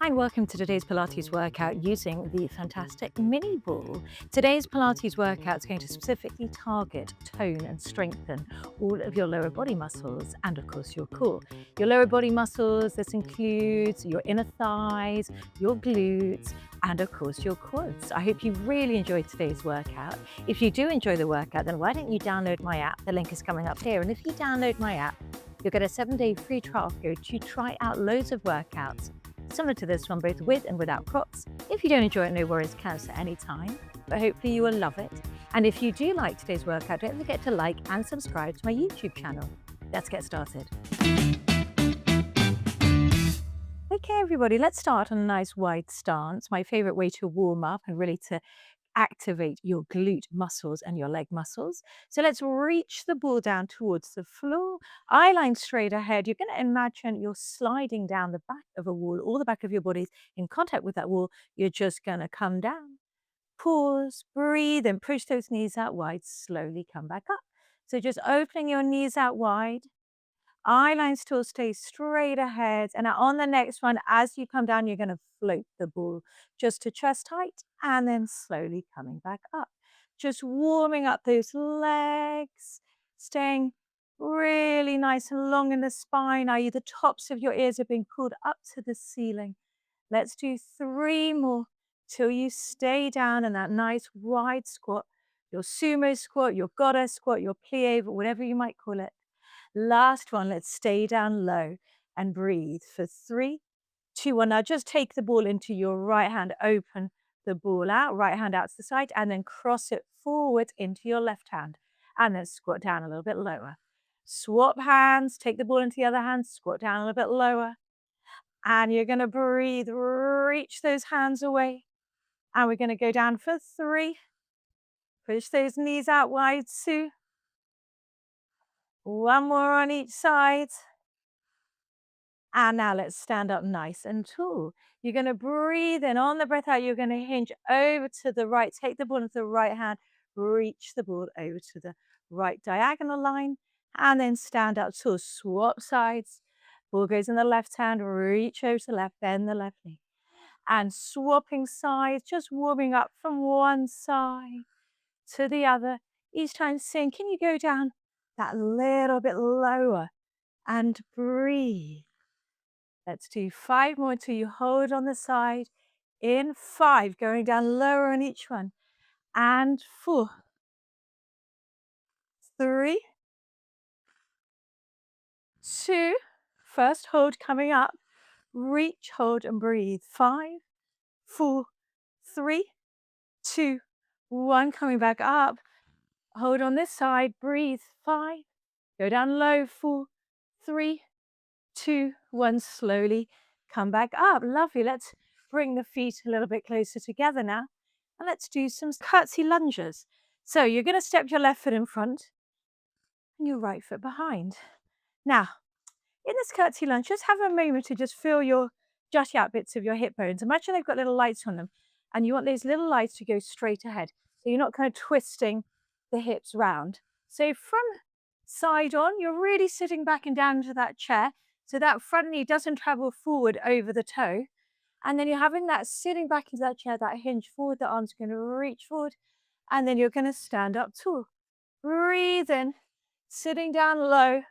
And welcome to today's Pilates workout using the fantastic mini ball. Today's Pilates workout is going to specifically target, tone and strengthen all of your lower body muscles and of course your core. Your lower body muscles, this includes your inner thighs, your glutes, and of course your quads. I hope you really enjoyed today's workout. If you do enjoy the workout, then why don't you download my app? The link is coming up here. And if you download my app, you'll get a 7-day free trial code to try out loads of workouts similar to this one, both with and without props. If you don't enjoy it, no worries, cancel at any time, but hopefully you will love it. And if you do like today's workout, don't forget to like and subscribe to my YouTube channel. Let's get started. Okay, everybody, let's start on a nice wide stance. My favorite way to warm up and really to activate your glute muscles and your leg muscles. So let's reach the ball down towards the floor, eye line straight ahead. You're going to imagine you're sliding down the back of a wall, all the back of your body's in contact with that wall. You're just going to come down, pause, breathe, and push those knees out wide. Slowly come back up. So just opening your knees out wide. Eye line still stays straight ahead. And now on the next one, as you come down, you're going to float the ball just to chest height and then slowly coming back up. Just warming up those legs, staying really nice and long in the spine, i.e. the tops of your ears are being pulled up to the ceiling. Let's do 3 more till you stay down in that nice wide squat, your sumo squat, your goddess squat, your plie, whatever you might call it. Last one, let's stay down low and breathe for 3, 2, 1. Now just take the ball into your right hand, open the ball out, right hand out to the side, and then cross it forward into your left hand. And then squat down a little bit lower. Swap hands, take the ball into the other hand, squat down a little bit lower. And you're gonna breathe, reach those hands away. And we're gonna go down for 3. Push those knees out wide, 2. 1 more on each side. And now let's stand up nice and tall. You're going to breathe in. On the breath out, you're going to hinge over to the right. Take the ball into the right hand. Reach the ball over to the right diagonal line. And then stand up tall. Swap sides. Ball goes in the left hand. Reach over to the left, then the left knee. And swapping sides, just warming up from one side to the other. Each time saying, can you go down that little bit lower and breathe? Let's do 5 more until you hold on the side. In 5, going down lower on each one. And 4, 3, 2, first hold coming up. Reach, hold and breathe. 5, 4, 3, 2, 1, coming back up. Hold on this side, breathe. 5, go down low. 4, 3, 2, 1, slowly come back up. Lovely. Let's bring the feet a little bit closer together now. And let's do some curtsy lunges. So you're going to step your left foot in front and your right foot behind. Now, in this curtsy lunge, just have a moment to just feel your jutty out bits of your hip bones. Imagine they've got little lights on them and you want those little lights to go straight ahead. So you're not kind of twisting the hips round. So from side on, you're really sitting back and down into that chair. So that front knee doesn't travel forward over the toe. And then you're having that sitting back into that chair, that hinge forward, the arms are going to reach forward. And then you're going to stand up tall. Breathe in, sitting down low,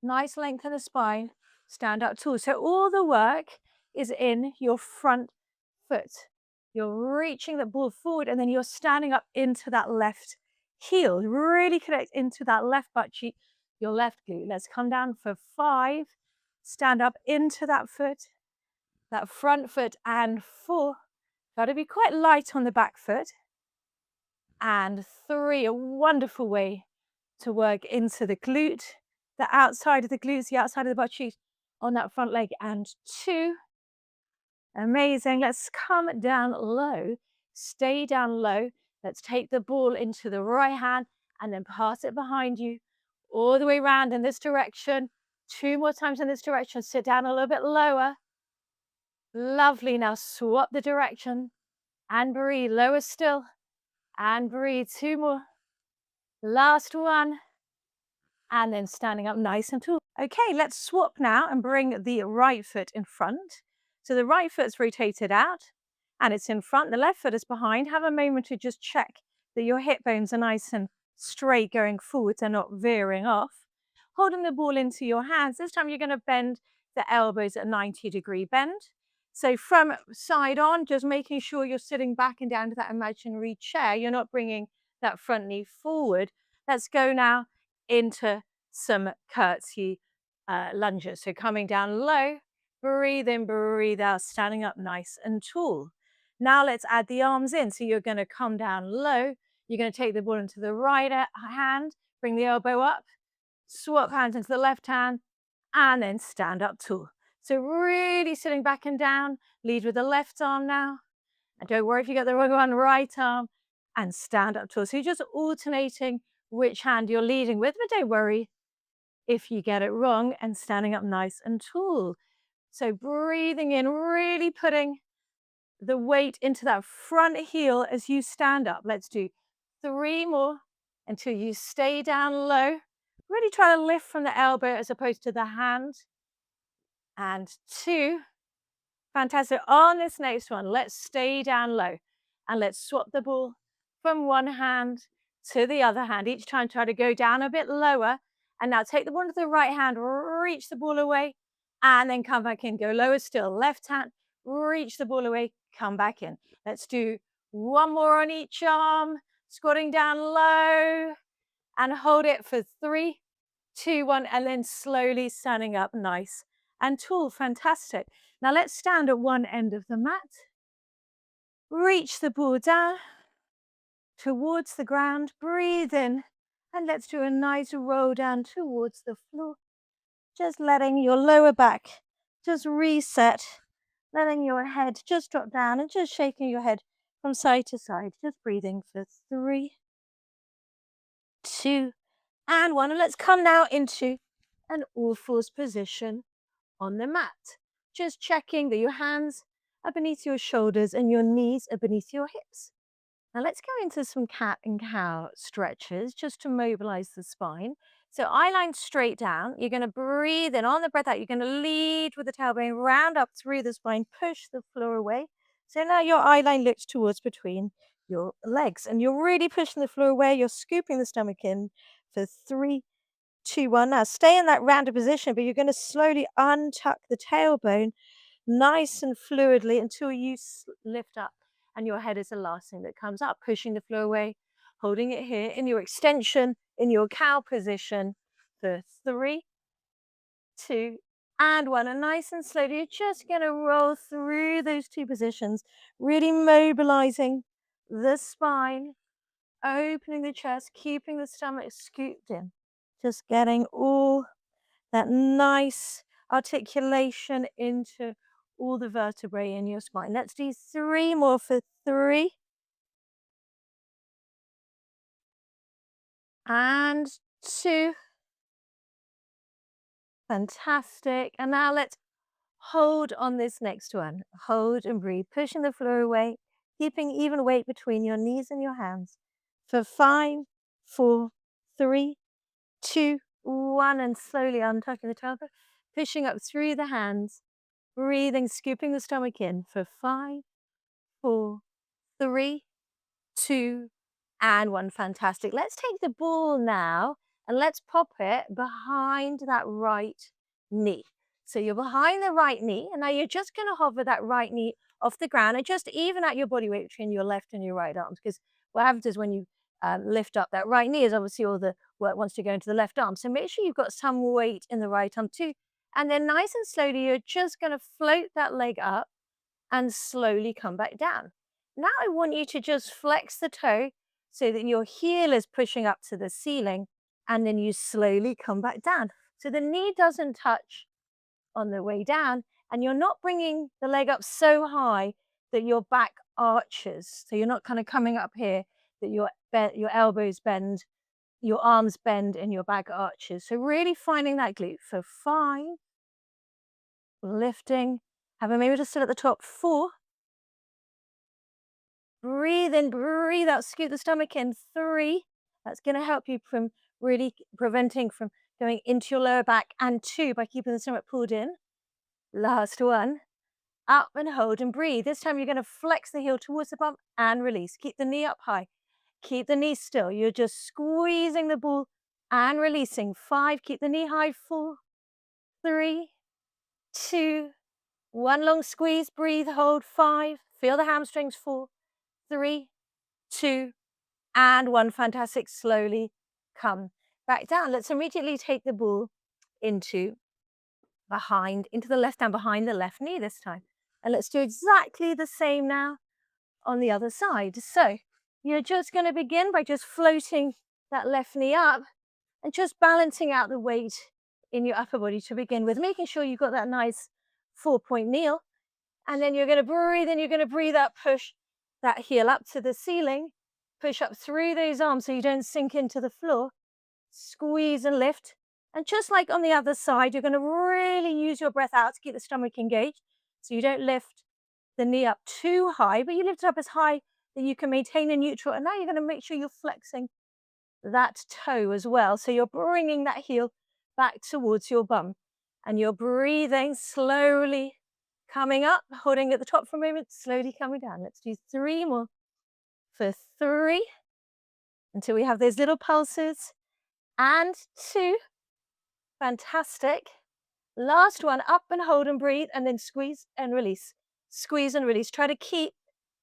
nice length in the spine, stand up tall. So all the work is in your front foot. You're reaching the ball forward and then you're standing up into that left heel. Really connect into that left butt cheek, your left glute. Let's come down for 5. Stand up into that foot, that front foot, and 4. Got to be quite light on the back foot. And 3, a wonderful way to work into the glute, the outside of the glutes, the outside of the butt cheek on that front leg. And 2, amazing. Let's come down low, stay down low. Let's take the ball into the right hand and then pass it behind you all the way around in this direction. 2 more times in this direction. Sit down a little bit lower. Lovely. Now swap the direction and breathe. Lower still and breathe. 2 more. Last one. And then standing up nice and tall. Okay, let's swap now and bring the right foot in front. So the right foot's rotated out and it's in front. The left foot is behind. Have a moment to just check that your hip bones are nice and straight going forwards and not veering off. Holding the ball into your hands. This time you're going to bend the elbows at a 90-degree bend. So from side on, just making sure you're sitting back and down to that imaginary chair. You're not bringing that front knee forward. Let's go now into some curtsy lunges. So coming down low, breathe in, breathe out, standing up nice and tall. Now let's add the arms in. So you're going to come down low. You're going to take the ball into the right hand, bring the elbow up, swap hands into the left hand, and then stand up tall. So really sitting back and down, lead with the left arm now. And don't worry if you get the wrong one, right arm, and stand up tall. So you're just alternating which hand you're leading with, but don't worry if you get it wrong, and standing up nice and tall. So breathing in, really putting the weight into that front heel as you stand up. Let's do 3 more until you stay down low. Really try to lift from the elbow as opposed to the hand. And 2. Fantastic. On this next one, let's stay down low and let's swap the ball from one hand to the other hand. Each time try to go down a bit lower. And now take the ball to the right hand, reach the ball away, and then come back in. Go lower still. Left hand, reach the ball away, come back in. Let's do 1 more on each arm, squatting down low, and hold it for 3, 2, 1, and then slowly standing up nice and tall. Fantastic. Now let's stand at one end of the mat. Reach the ball down towards the ground. Breathe in. And let's do a nice roll down towards the floor. Just letting your lower back just reset. Letting your head just drop down and just shaking your head from side to side. Just breathing for 3, 2, and 1. And let's come now into an all fours position on the mat. Just checking that your hands are beneath your shoulders and your knees are beneath your hips. Now let's go into some cat and cow stretches just to mobilize the spine. So eye line straight down. You're going to breathe in. On the breath out, you're going to lead with the tailbone, round up through the spine, push the floor away. So now your eye line looks towards between your legs and you're really pushing the floor away. You're scooping the stomach in for 3, 2, 1. Now stay in that rounded position, but you're going to slowly untuck the tailbone nice and fluidly until you lift up and your head is the last thing that comes up, pushing the floor away, holding it here in your extension, in your cow position for 3, 2, and 1. And nice and slowly, you're just going to roll through those 2 positions, really mobilizing the spine, opening the chest, keeping the stomach scooped in, just getting all that nice articulation into all the vertebrae in your spine. Let's do 3 more for 3. And 2. Fantastic. And now let's hold on this next one. Hold and breathe, pushing the floor away, keeping even weight between your knees and your hands for 5, 4, 3, 2, 1. And slowly untucking the tailbone, pushing up through the hands, breathing, scooping the stomach in for 5, 4, 3, 2, and 1. Fantastic. Let's take the ball now and let's pop it behind that right knee. So you're behind the right knee and now you're just going to hover that right knee off the ground and just even out your body weight between your left and your right arms, because what happens is when you lift up that right knee is obviously all the work wants to go into the left arm. So make sure you've got some weight in the right arm too. And then nice and slowly, you're just going to float that leg up and slowly come back down. Now I want you to just flex the toe so that your heel is pushing up to the ceiling and then you slowly come back down. So the knee doesn't touch on the way down and you're not bringing the leg up so high that your back arches. So you're not kind of coming up here that your elbows bend, your arms bend and your back arches. So really finding that glute for 5, lifting, have a maybe just sit at the top, 4, breathe in, breathe out, scoop the stomach in, 3. That's going to help you from really preventing from going into your lower back, and 2, by keeping the stomach pulled in. Last one. up and hold and breathe. This time you're going to flex the heel towards the bum and release. Keep the knee up high. Keep the knee still. You're just squeezing the ball and releasing. 5, keep the knee high. 4, 3, 2, 1. Long squeeze, breathe, hold. 5, feel the hamstrings. 4, 3, 2, and 1. Fantastic. Slowly come back down. Let's immediately take the ball into the left hand behind the left knee this time. And let's do exactly the same now on the other side. So you're just going to begin by just floating that left knee up and just balancing out the weight in your upper body to begin with, making sure you've got that nice 4-point kneel. And then you're going to breathe in, you're going to breathe out, push that heel up to the ceiling, push up through those arms so you don't sink into the floor, squeeze and lift. And just like on the other side, you're going to really use your breath out to keep the stomach engaged. So you don't lift the knee up too high, but you lift it up as high that you can maintain a neutral. And now you're going to make sure you're flexing that toe as well. So you're bringing that heel back towards your bum. And you're breathing slowly, coming up, holding at the top for a moment, slowly coming down. Let's do 3 more. For 3, until we have those little pulses. And 2. Fantastic. Last one, up and hold and breathe, and then squeeze and release. Squeeze and release. Try to keep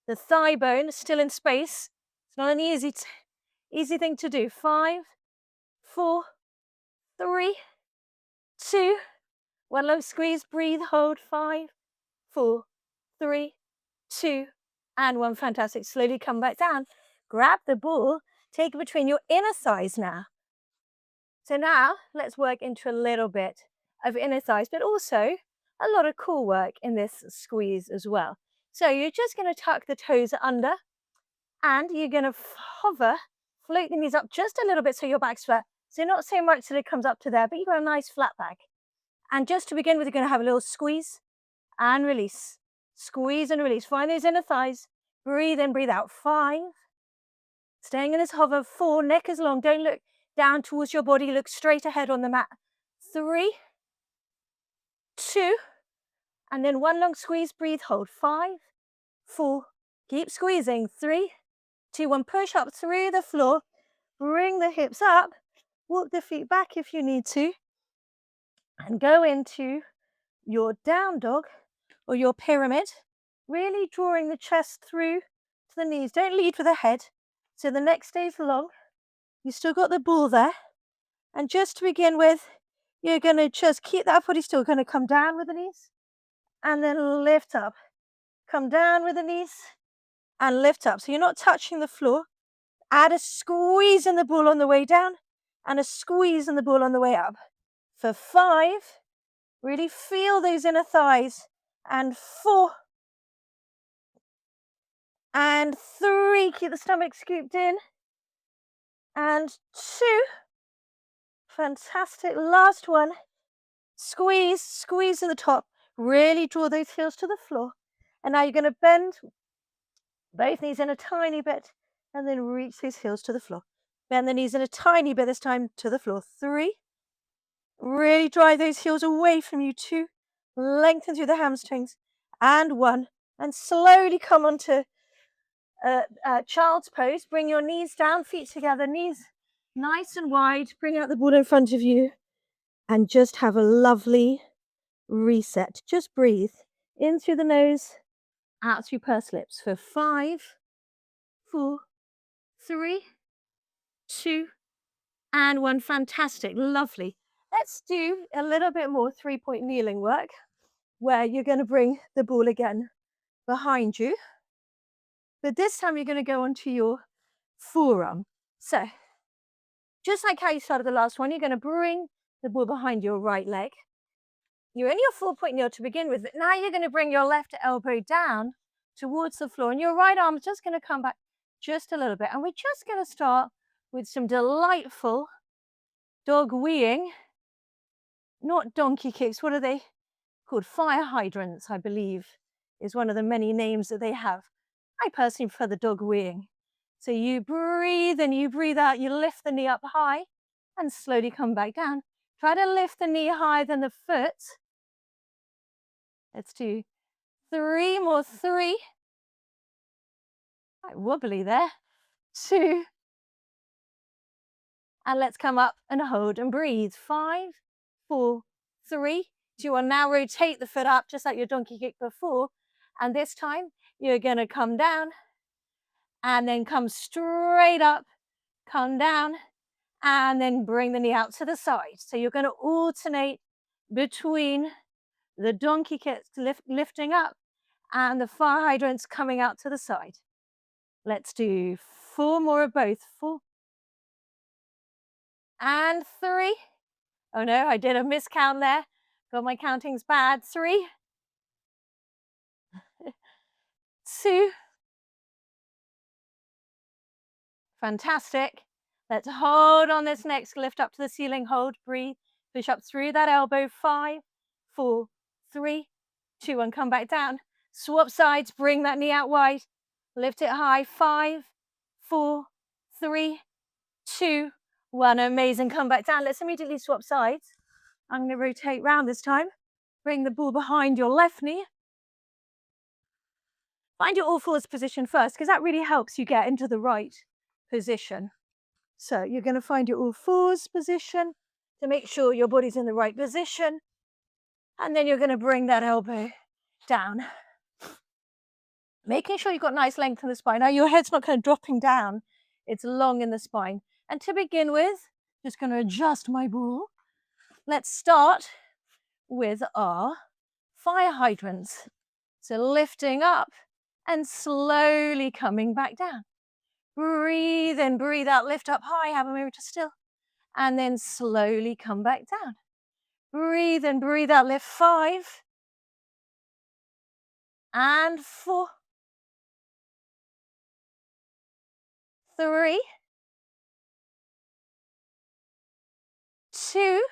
the thigh bone still in space. It's not an easy thing to do. 5, 4, 3, 2, 1. Long squeeze, breathe, hold. 5, 4, 3, 2, and 1. Fantastic. Slowly come back down. Grab the ball, take it between your inner thighs now. So now let's work into a little bit of inner thighs, but also a lot of core work in this squeeze as well. So you're just going to tuck the toes under and you're going to hover, float the knees up just a little bit so your back's flat. So not so much that it comes up to there, but you've got a nice flat back. And just to begin with, you're going to have a little squeeze and release. Squeeze and release. Find those inner thighs. Breathe in, breathe out. 5. Staying in this hover. 4. Neck is long. Don't look down towards your body. Look straight ahead on the mat. 3, 2, and then 1. Long squeeze. Breathe. Hold. 5, 4. Keep squeezing. 3, 2, 1. Push up through the floor. Bring the hips up. Walk the feet back if you need to. And go into your down dog or your pyramid, really drawing the chest through to the knees. Don't lead with the head, so the neck stays long. You still got the ball there. And just to begin with, you're going to just keep that body still. Going to come down with the knees and then lift up. Come down with the knees and lift up. So you're not touching the floor. Add a squeeze in the ball on the way down and a squeeze in the ball on the way up. For 5, really feel those inner thighs. And 4, and 3, keep the stomach scooped in. And 2, fantastic. Last one, squeeze, squeeze to the top. Really draw those heels to the floor. And now you're going to bend both knees in a tiny bit and then reach those heels to the floor. Bend the knees in a tiny bit this time to the floor. 3, really drive those heels away from you. 2, lengthen through the hamstrings. And 1, and slowly come onto child's pose. Bring your knees down, feet together, knees nice and wide. Bring out the ball in front of you and just have a lovely reset. Just breathe in through the nose, out through pursed lips for 5, 4, 3, 2, and 1. Fantastic. Lovely. Let's do a little bit more 3-point kneeling work where you're going to bring the ball again behind you. But this time you're going to go onto your forearm. So just like how you started the last one, you're going to bring the ball behind your right leg. You're in your 4-point kneel to begin with, but now you're going to bring your left elbow down towards the floor and your right arm is just going to come back just a little bit. And we're just going to start with some delightful dog weeing, not donkey kicks. What are they called? Fire hydrants, I believe, is one of the many names that they have. I personally prefer the dog weeing. So you breathe and you breathe out, you lift the knee up high and slowly come back down. Try to lift the knee higher than the foot. Let's do 3 more, 3. Quite wobbly there. 2. And let's come up and hold and breathe. 5, 4, 3, 2, 1. Now rotate the foot up just like your donkey kick before. And this time you're going to come down and then come straight up, come down, and then bring the knee out to the side. So you're going to alternate between the donkey kicks lifting up and the fire hydrants coming out to the side. Let's do 4 more of both. 4 and 3. Oh no, I did a miscount there. Got my counting's bad. 3, 2. Fantastic. Let's hold on this next lift up to the ceiling. Hold, breathe, push up through that elbow. 5, 4, 3, 2, and come back down. Swap sides, bring that knee out wide. Lift it high. 5, 4, 3, 2, 1. Amazing. Come back down. Let's immediately swap sides. I'm going to rotate round this time. Bring the ball behind your left knee. Find your all fours position first, because that really helps you get into the right position. So you're going to find your all fours position to make sure your body's in the right position. And then you're going to bring that elbow down. Making sure you've got nice length in the spine. Now your head's not kind of dropping down. It's long in the spine. And to begin with, just going to adjust my ball. Let's start with our fire hydrants. So lifting up and slowly coming back down. Breathe in, breathe out, lift up high, have a moment to still. And then slowly come back down. Breathe in, breathe out, lift. 5 and 4, 3, 2.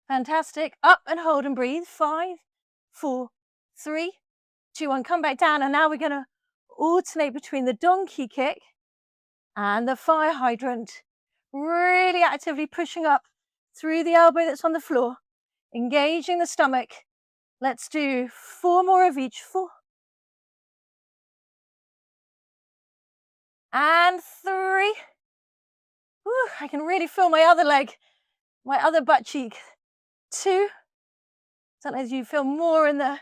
Fantastic. Up and hold and breathe. 5, 4, 3, 2, 1. Come back down. And now we're going to alternate between the donkey kick and the fire hydrant. Really actively pushing up through the elbow that's on the floor, engaging the stomach. Let's do 4 more of each. 4 and 3. Whew, I can really feel my other leg, my other butt cheek. 2. Sometimes you feel more in the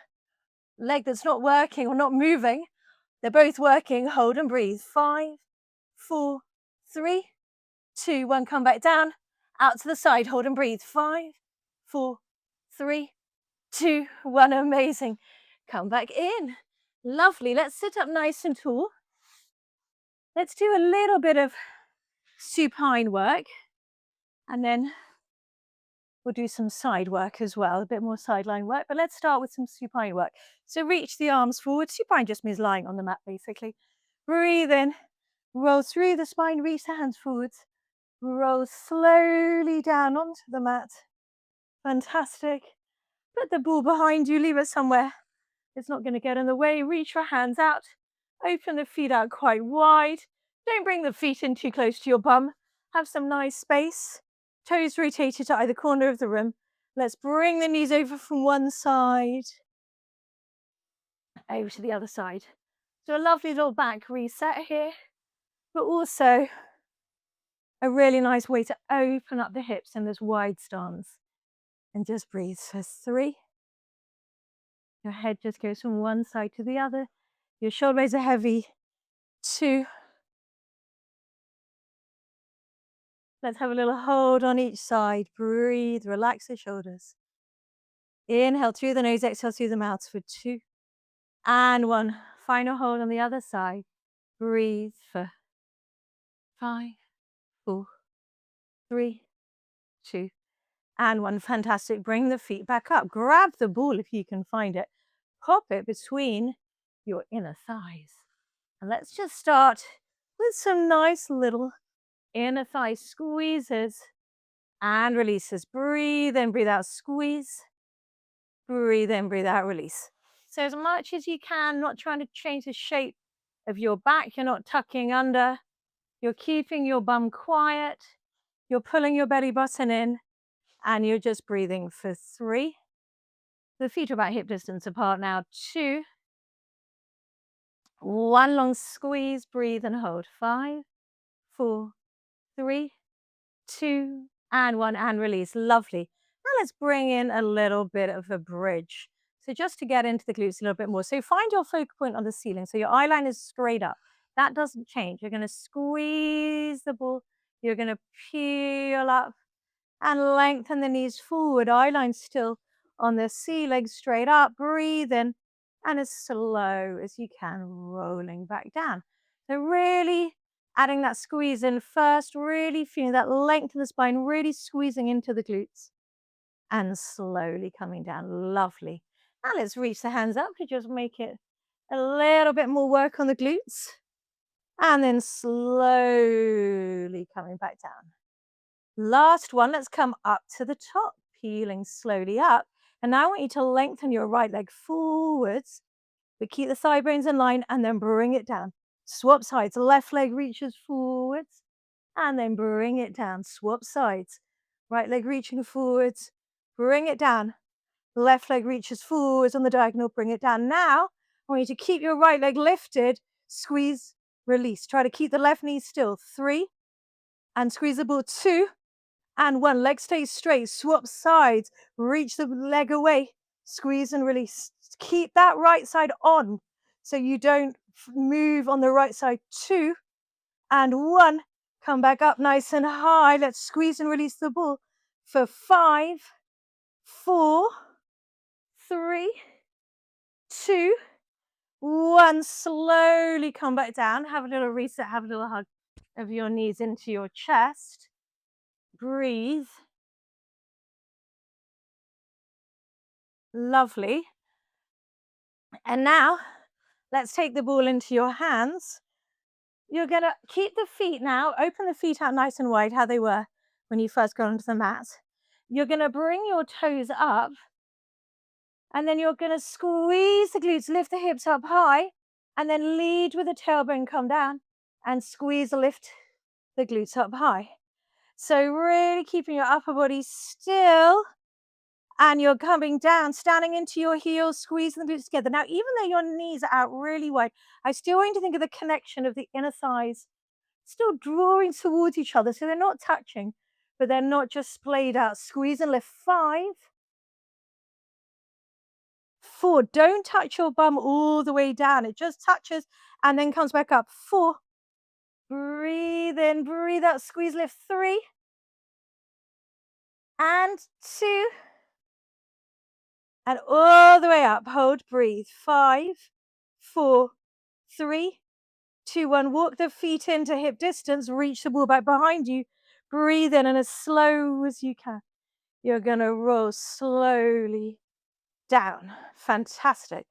leg that's not working or not moving. They're both working. Hold and breathe. 5, 4, 3, 2, 1. Come back down. Out to the side. Hold and breathe. 5, 4, 3, 2, 1. Amazing. Come back in. Lovely. Let's sit up nice and tall. Let's do a little bit of supine work. And then we'll do some side work as well, a bit more sideline work, but let's start with some supine work. So reach the arms forward. Supine just means lying on the mat, basically. Breathe in, roll through the spine, reach the hands forwards, roll slowly down onto the mat. Fantastic. Put the ball behind you, leave it somewhere. It's not going to get in the way. Reach your hands out, open the feet out quite wide. Don't bring the feet in too close to your bum. Have some nice space. Toes rotated to either corner of the room. Let's bring the knees over from one side, over to the other side. So a lovely little back reset here, but also a really nice way to open up the hips in this wide stance. And just breathe for 3. Your head just goes from one side to the other. Your shoulder blades are heavy. 2. Let's have a little hold on each side. Breathe, relax the shoulders. Inhale through the nose, exhale through the mouth for 2 and 1. Final hold on the other side. Breathe for 5, 4, 3, 2 and 1. Fantastic. Bring the feet back up. Grab the ball if you can find it. Pop it between your inner thighs. And let's just start with some nice little inner thigh squeezes and releases. Breathe in, breathe out, squeeze. Breathe in, breathe out, release. So as much as you can, not trying to change the shape of your back. You're not tucking under. You're keeping your bum quiet. You're pulling your belly button in, and you're just breathing for 3, The feet are about hip distance apart now. 2, 1 long squeeze, breathe and hold. 5, 4, 3, 2, and 1, and release. Lovely. Now let's bring in a little bit of a bridge. So just to get into the glutes a little bit more. So find your focal point on the ceiling. So your eye line is straight up. That doesn't change. You're going to squeeze the ball. You're going to peel up and lengthen the knees forward. Eye line still on the ceiling, straight up. Breathe in and as slow as you can, rolling back down. So really adding that squeeze in first, really feeling that length in the spine, really squeezing into the glutes and slowly coming down. Lovely. Now let's reach the hands up to just make it a little bit more work on the glutes. And then slowly coming back down. Last one, let's come up to the top, peeling slowly up. And now I want you to lengthen your right leg forwards, but keep the thigh bones in line and then bring it down. Swap sides, left leg reaches forwards and then bring it down. Swap sides, right leg reaching forwards, bring it down. Left leg reaches forwards on the diagonal, bring it down. Now, I want you to keep your right leg lifted, squeeze, release. Try to keep the left knee still. 3, and squeeze the ball. 2, and 1. Leg stays straight, swap sides, reach the leg away, squeeze and release. Keep that right side on so you don't move on the right side. 2, and 1. Come back up nice and high. Let's squeeze and release the ball for 5, 4, 3, 2, 1. Slowly come back down. Have a little reset, have a little hug of your knees into your chest. Breathe. Lovely. And now let's take the ball into your hands. You're going to keep the feet now, open the feet out nice and wide, how they were when you first got onto the mat. You're going to bring your toes up and then you're going to squeeze the glutes, lift the hips up high and then lead with the tailbone, come down and squeeze, lift the glutes up high. So really keeping your upper body still. And you're coming down, standing into your heels, squeezing the glutes together. Now, even though your knees are out really wide, I still want you to think of the connection of the inner thighs still drawing towards each other. So they're not touching, but they're not just splayed out. Squeeze and lift. 5, 4. Don't touch your bum all the way down. It just touches and then comes back up. 4. Breathe in, breathe out, squeeze, lift. 3, and 2. And all the way up, hold, breathe. 5, 4, 3, 2, 1. Walk the feet into hip distance, reach the ball back behind you. Breathe in and as slow as you can, you're going to roll slowly down. Fantastic.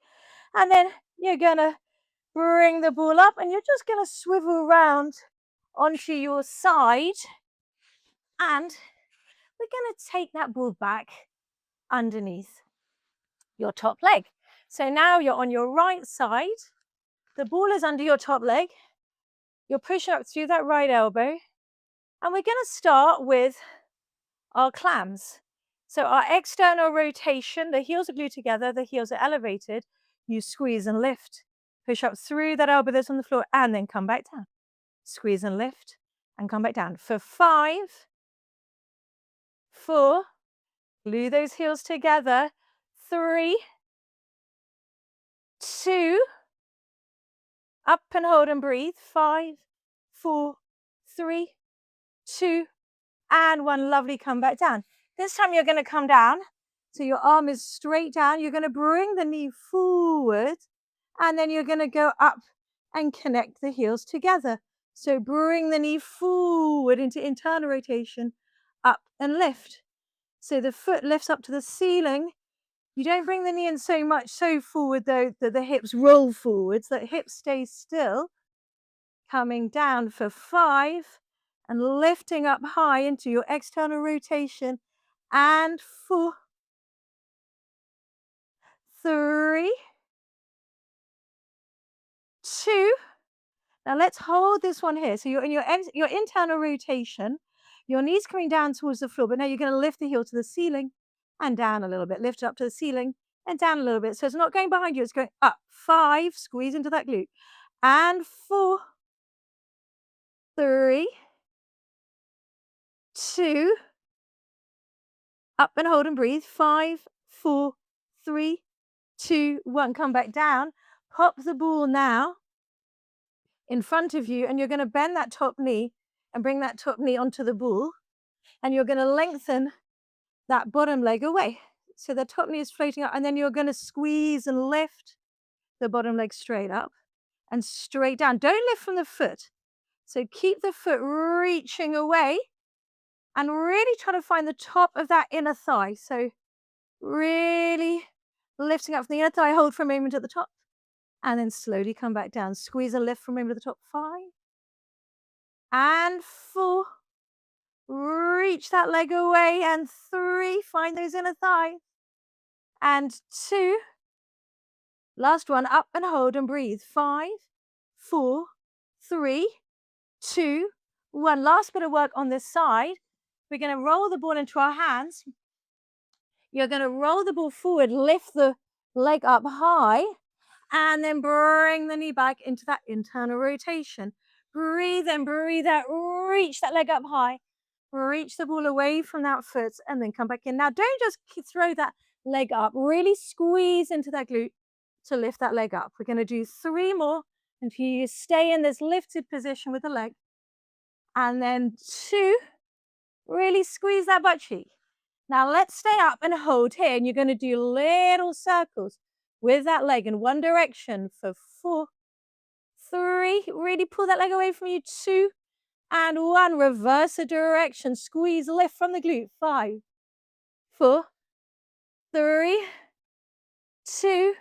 And then you're going to bring the ball up and you're just going to swivel around onto your side. And we're going to take that ball back underneath your top leg. So now you're on your right side. The ball is under your top leg. You're pushing up through that right elbow. And we're going to start with our clams. So our external rotation, the heels are glued together, the heels are elevated. You squeeze and lift. Push up through that elbow that's on the floor and then come back down. Squeeze and lift and come back down. For 5, 4, glue those heels together. 3, 2, up and hold and breathe. 5, 4, 3, 2, and 1. Lovely, come back down. This time you're going to come down. So your arm is straight down. You're going to bring the knee forward and then you're going to go up and connect the heels together. So bring the knee forward into internal rotation, up and lift. So the foot lifts up to the ceiling. You don't bring the knee in so much so forward though that the hips roll forwards, that hips stay still. Coming down for 5 and lifting up high into your external rotation. And 4, 3, 2. Now let's hold this one here. So you're in your internal rotation. Your knees coming down towards the floor, but now you're going to lift the heel to the ceiling and down a little bit. Lift it up to the ceiling and down a little bit. So it's not going behind you, it's going up. 5, squeeze into that glute. And 4, 3, 2, up and hold and breathe. 5, 4, 3, 2, 1. Come back down. Pop the ball now in front of you, and you're going to bend that top knee and bring that top knee onto the ball. And you're going to lengthen that bottom leg away. So the top knee is floating up, and then you're going to squeeze and lift the bottom leg straight up and straight down. Don't lift from the foot. So keep the foot reaching away and really try to find the top of that inner thigh. So really lifting up from the inner thigh, hold for a moment at the top, and then slowly come back down. Squeeze and lift for a moment at the top. 5 and 4. Reach that leg away, and 3. Find those inner thighs. And 2. Last one, up and hold and breathe. 5, 4, 3, 2, 1. Last bit of work on this side. We're going to roll the ball into our hands. You're going to roll the ball forward, lift the leg up high, and then bring the knee back into that internal rotation. Breathe in, breathe out, reach that leg up high, reach the ball away from that foot, and then come back in. Now, don't just throw that leg up, really squeeze into that glute to lift that leg up. We're going to do 3 more until you stay in this lifted position with the leg. And then 2, really squeeze that butt cheek. Now let's stay up and hold here, and you're going to do little circles with that leg in one direction for 4, 3, really pull that leg away from you, 2, and 1, reverse the direction, squeeze, lift from the glute, 5, 4, 3, 2,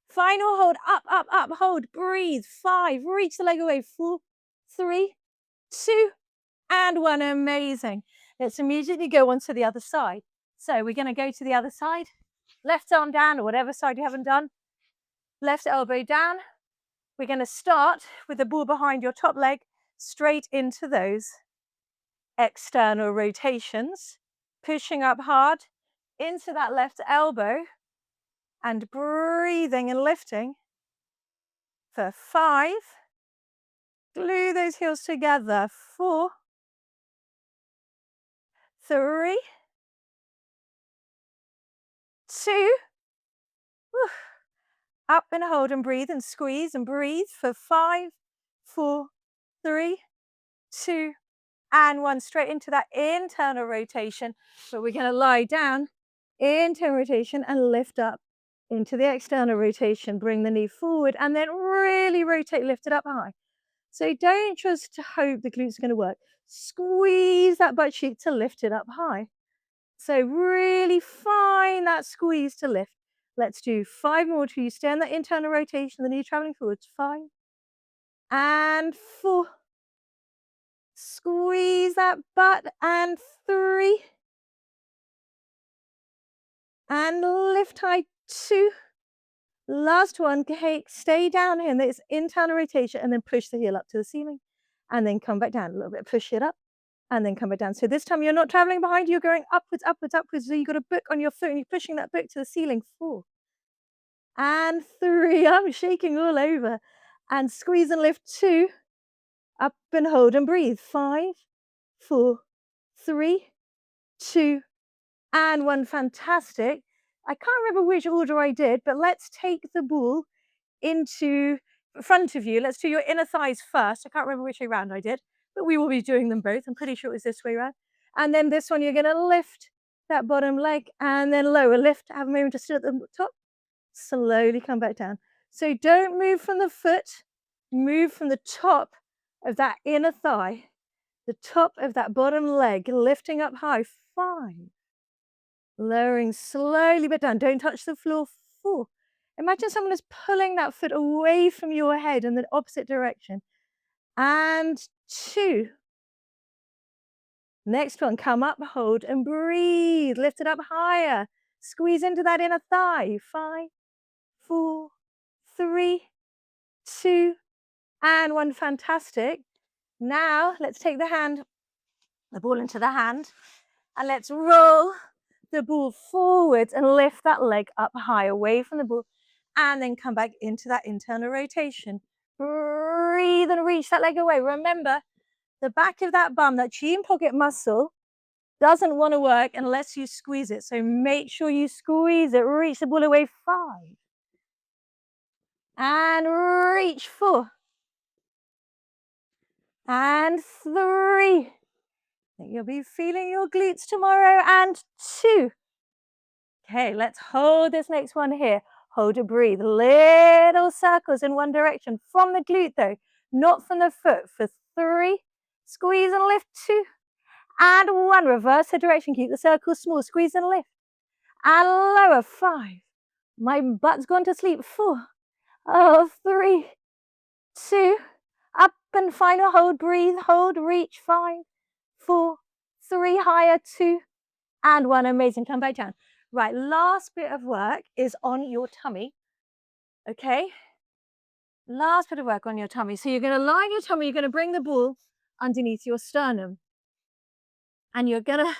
final hold, up, up, up, hold, breathe, 5, reach the leg away, 4, 3, 2, and 1, amazing. Let's immediately go on to the other side. So we're going to go to the other side, left arm down, or whatever side you haven't done, left elbow down. We're going to start with the ball behind your top leg, straight into those external rotations, pushing up hard into that left elbow and breathing and lifting for 5. Glue those heels together. 4, 3, 2, up and hold and breathe and squeeze and breathe for 5, 4, 3, 2, and 1. Straight into that internal rotation. So we're going to lie down, internal rotation, and lift up into the external rotation. Bring the knee forward and then really rotate, lift it up high. So don't just hope the glutes are going to work. Squeeze that butt cheek to lift it up high. So really find that squeeze to lift. Let's do 5 more till you stay in that internal rotation, the knee traveling forwards. 5 and 4. Squeeze that butt, and 3. And lift high, 2. Last one, stay down here in this internal rotation, and then push the heel up to the ceiling. And then come back down a little bit, push it up, and then come back down. So this time you're not traveling behind, you're going upwards, upwards, upwards. So you've got a book on your foot, and you're pushing that book to the ceiling. 4 and 3. I'm shaking all over. And squeeze and lift, 2. Up and hold and breathe. 5, 4, 3, 2, and 1. Fantastic. I can't remember which order I did, but let's take the ball into front of you. Let's do your inner thighs first. I can't remember which way round I did, but we will be doing them both. I'm pretty sure it was this way round. And then this one, you're going to lift that bottom leg and then lower. Lift, have a moment to sit at the top. Slowly come back down. So don't move from the foot. Move from the top of that inner thigh, the top of that bottom leg, lifting up high. 5. Lowering slowly but down. Don't touch the floor. 4. Imagine someone is pulling that foot away from your head in the opposite direction. And 2. Next one, come up, hold and breathe. Lift it up higher. Squeeze into that inner thigh. 5, 4, 3, 2, and 1. Fantastic. Now let's take the ball into the hand, and let's roll the ball forwards and lift that leg up high away from the ball, and then come back into that internal rotation. Breathe and reach that leg away. Remember, the back of that bum, that chin pocket muscle, doesn't want to work unless you squeeze it. So make sure you squeeze it. Reach the ball away. 5. And reach. 4. And 3. You'll be feeling your glutes tomorrow. And 2. Okay, let's hold this next one here. Hold and breathe. Little circles in one direction from the glute though, not from the foot. For 3. Squeeze and lift. 2. And 1. Reverse the direction. Keep the circle small. Squeeze and lift. And lower. 5. My butt's gone to sleep. 4. Oh, 3. 2. Up and final hold. Breathe. Hold. Reach. 5. 4. 3. Higher. 2. And 1. Amazing. Come back down. Right, last bit of work is on your tummy. Okay? Last bit of work on your tummy. So you're going to lie on your tummy. You're going to bring the ball underneath your sternum. And you're going to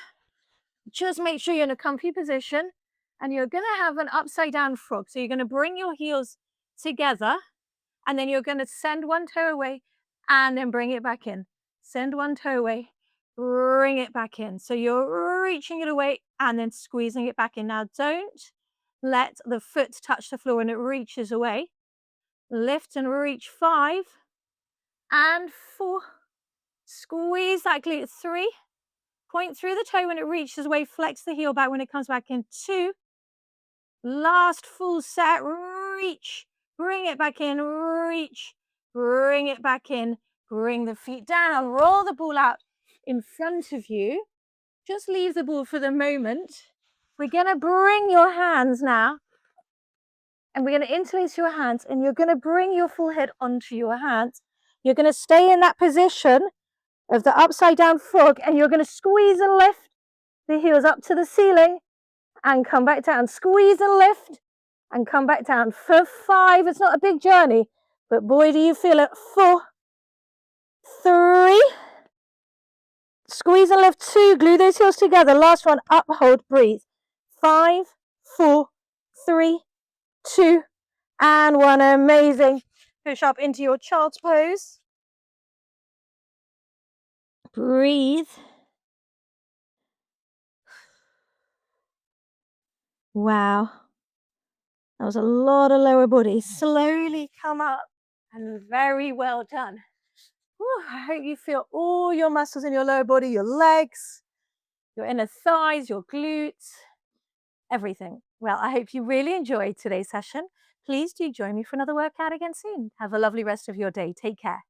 just make sure you're in a comfy position. And you're going to have an upside down frog. So you're going to bring your heels together. And then you're going to send one toe away and then bring it back in. Send one toe away, bring it back in. So you're reaching it away and then squeezing it back in. Now don't let the foot touch the floor when it reaches away. Lift and reach. 5 and 4. Squeeze that glute. 3. Point through the toe when it reaches away. Flex the heel back when it comes back in. 2. Last full set. Reach. Bring it back in. Reach. Bring it back in. Bring the feet down. Roll the ball out in front of you. Just leave the ball for the moment. We're going to bring your hands now. And we're going to interlace your hands. And you're going to bring your full head onto your hands. You're going to stay in that position of the upside down frog. And you're going to squeeze and lift the heels up to the ceiling. And come back down. Squeeze and lift. And come back down. For 5. It's not a big journey. But boy, do you feel it. 4. 3. Squeeze and lift. 2. Glue those heels together. Last one. Up, hold, breathe. 5, 4, 3, 2, and 1. Amazing. Push up into your child's pose. Breathe. Wow. That was a lot of lower body. Slowly come up. And very well done. Whew, I hope you feel all your muscles in your lower body, your legs, your inner thighs, your glutes, everything. Well, I hope you really enjoyed today's session. Please do join me for another workout again soon. Have a lovely rest of your day. Take care.